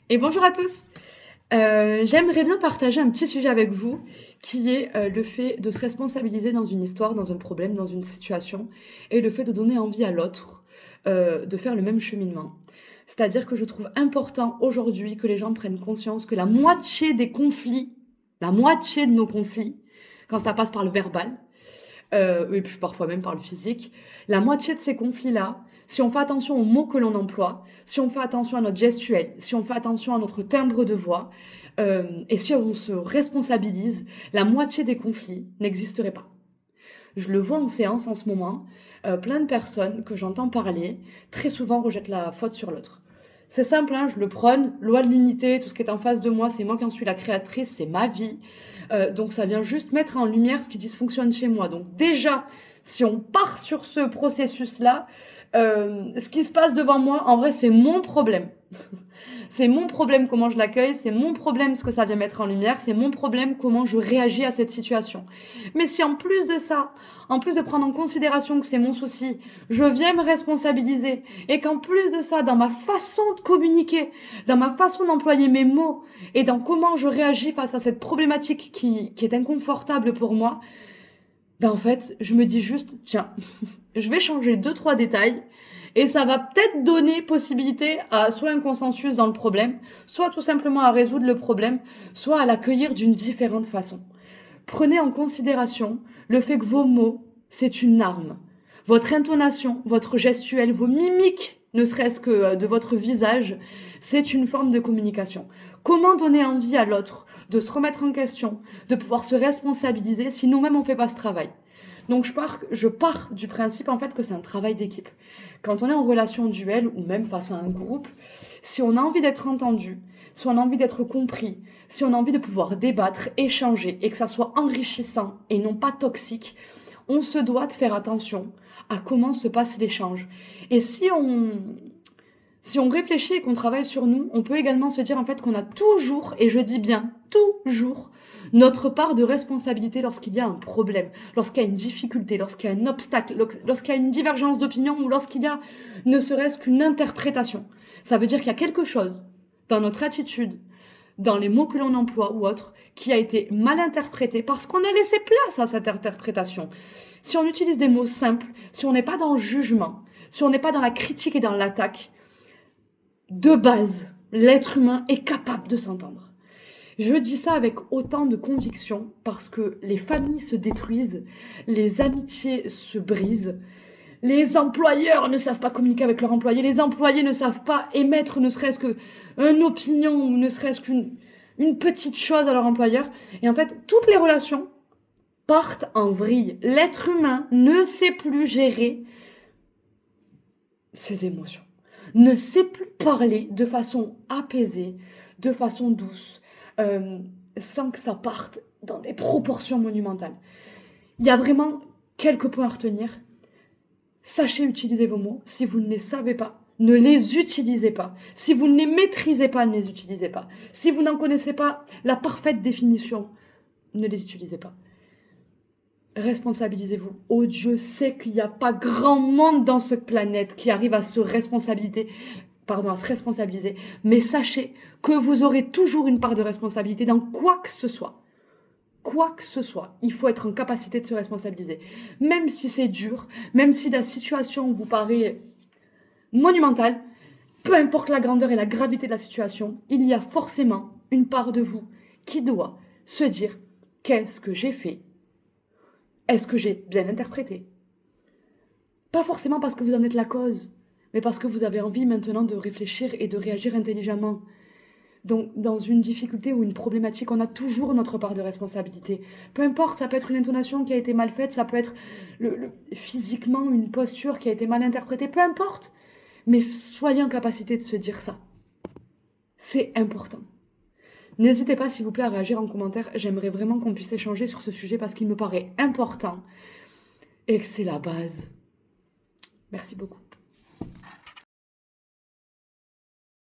Et bonjour à tous. J'aimerais bien partager un petit sujet avec vous qui est le fait de se responsabiliser dans une histoire, dans un problème, dans une situation et le fait de donner envie à l'autre de faire le même cheminement. C'est-à-dire que je trouve important aujourd'hui que les gens prennent conscience que la moitié des conflits, la moitié de nos conflits, quand ça passe par le verbal, et puis parfois même par le physique. La moitié de ces conflits-là, si on fait attention aux mots que l'on emploie, si on fait attention à notre gestuelle, si on fait attention à notre timbre de voix, et si on se responsabilise, la moitié des conflits n'existeraient pas. Je le vois en séance en ce moment, plein de personnes que j'entends parler, très souvent rejettent la faute sur l'autre. C'est simple, hein, je le prône, loi de l'unité, tout ce qui est en face de moi, c'est moi qui en suis la créatrice, c'est ma vie. Donc ça vient juste mettre en lumière ce qui dysfonctionne chez moi. Donc déjà, si on part sur ce processus-là, ce qui se passe devant moi, en vrai, c'est mon problème. C'est mon problème comment je l'accueille, c'est mon problème ce que ça vient mettre en lumière, c'est mon problème comment je réagis à cette situation. Mais si en plus de ça, en plus de prendre en considération que c'est mon souci, je viens me responsabiliser et qu'en plus de ça, dans ma façon de communiquer, dans ma façon d'employer mes mots et dans comment je réagis face à cette problématique qui est inconfortable pour moi, ben en fait, je me dis juste, tiens, je vais changer deux, trois détails et ça va peut-être donner possibilité à soit un consensus dans le problème, soit tout simplement à résoudre le problème, soit à l'accueillir d'une différente façon. Prenez en considération le fait que vos mots, c'est une arme. Votre intonation, votre gestuelle, vos mimiques, ne serait-ce que de votre visage, c'est une forme de communication. Comment donner envie à l'autre de se remettre en question, de pouvoir se responsabiliser si nous-mêmes on fait pas ce travail? Donc je pars du principe en fait que c'est un travail d'équipe. Quand on est en relation duel ou même face à un groupe, si on a envie d'être entendu, si on a envie d'être compris, si on a envie de pouvoir débattre, échanger et que ça soit enrichissant et non pas toxique, on se doit de faire attention à comment se passe l'échange. Et si on réfléchit et qu'on travaille sur nous, on peut également se dire en fait qu'on a toujours, et je dis bien toujours, notre part de responsabilité lorsqu'il y a un problème, lorsqu'il y a une difficulté, lorsqu'il y a un obstacle, lorsqu'il y a une divergence d'opinion ou lorsqu'il y a ne serait-ce qu'une interprétation. Ça veut dire qu'il y a quelque chose dans notre attitude, dans les mots que l'on emploie ou autre, qui a été mal interprété parce qu'on a laissé place à cette interprétation. Si on utilise des mots simples, si on n'est pas dans le jugement, si on n'est pas dans la critique et dans l'attaque, de base, l'être humain est capable de s'entendre. Je dis ça avec autant de conviction parce que les familles se détruisent, les amitiés se brisent, les employeurs ne savent pas communiquer avec leurs employés, les employés ne savent pas émettre ne serait-ce qu'une opinion ou ne serait-ce qu'une petite chose à leur employeur. Et en fait, toutes les relations partent en vrille. L'être humain ne sait plus gérer ses émotions, ne sait plus parler de façon apaisée, de façon douce, sans que ça parte dans des proportions monumentales. Il y a vraiment quelques points à retenir. Sachez utiliser vos mots. Si vous ne les savez pas, ne les utilisez pas. Si vous ne les maîtrisez pas, ne les utilisez pas. Si vous n'en connaissez pas la parfaite définition, ne les utilisez pas. Responsabilisez-vous. Oh Dieu sait qu'il n'y a pas grand monde dans cette planète qui arrive à se responsabiliser, mais sachez que vous aurez toujours une part de responsabilité dans quoi que ce soit. Quoi que ce soit, il faut être en capacité de se responsabiliser. Même si c'est dur, même si la situation vous paraît monumentale, peu importe la grandeur et la gravité de la situation, il y a forcément une part de vous qui doit se dire « Qu'est-ce que j'ai fait ? Est-ce que j'ai bien interprété ?» Pas forcément parce que vous en êtes la cause, mais parce que vous avez envie maintenant de réfléchir et de réagir intelligemment. Donc, dans une difficulté ou une problématique, on a toujours notre part de responsabilité. Peu importe, ça peut être une intonation qui a été mal faite, ça peut être physiquement une posture qui a été mal interprétée, peu importe. Mais soyez en capacité de se dire ça. C'est important. N'hésitez pas, s'il vous plaît, à réagir en commentaire. J'aimerais vraiment qu'on puisse échanger sur ce sujet parce qu'il me paraît important et que c'est la base. Merci beaucoup.